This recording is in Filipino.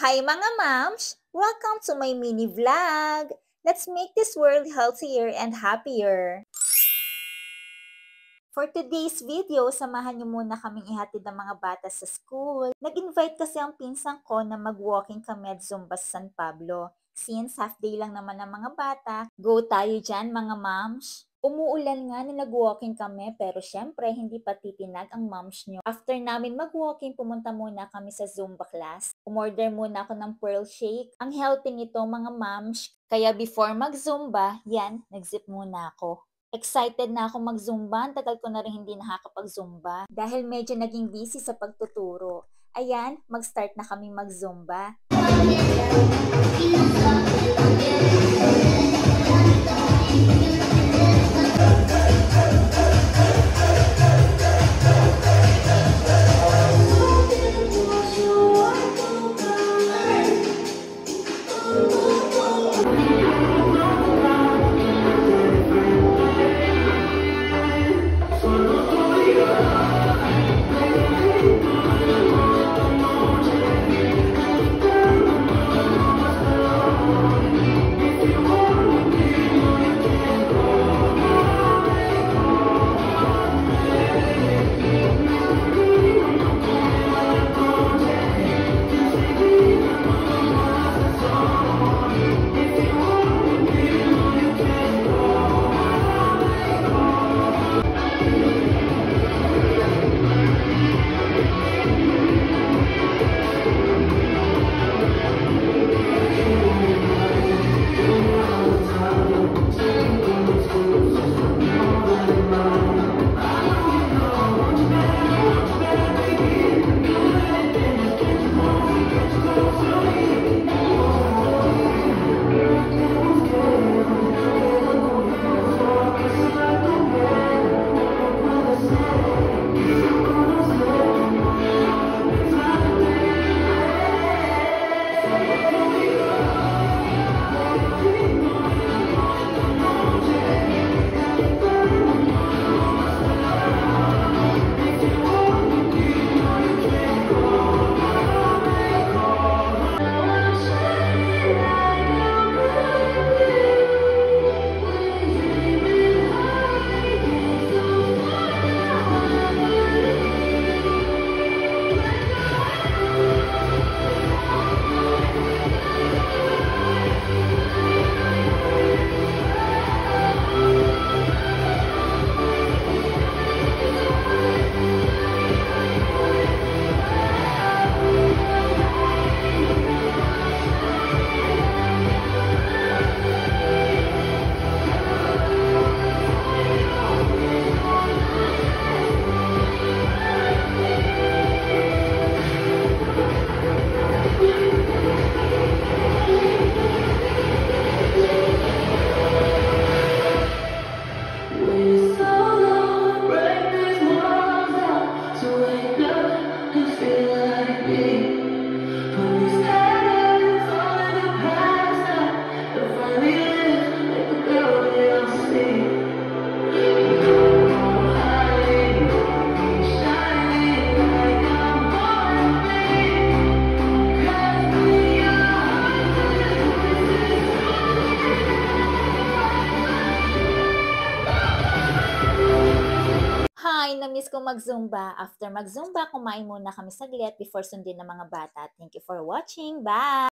Hi mga moms! Welcome to my mini vlog! Let's make this world healthier and happier! For today's video, samahan niyo muna kaming ihatid ng mga bata sa school. Nag-invite kasi ang pinsan ko na mag-walking kami at Zumba sa San Pablo. Since half day lang naman ang mga bata, go tayo dyan mga moms! Umuulan nga na nag-walking kami pero syempre hindi pa titinag ang moms nyo. After namin mag-walking, pumunta muna kami sa Zumba class. Umorder muna ako ng pearl shake. Ang healthy nito mga moms. Kaya before mag-Zumba, yan, nag-zip muna ako. Excited na ako mag-Zumba. Ang tagal ko na rin hindi nakakapag-Zumba dahil medyo naging busy sa pagtuturo. Ayan, mag-start na kami mag-Zumba. Hi! Na-miss ko mag-Zumba. After mag-Zumba, kumain muna kami saglit before sundin ng mga bata. Thank you for watching. Bye!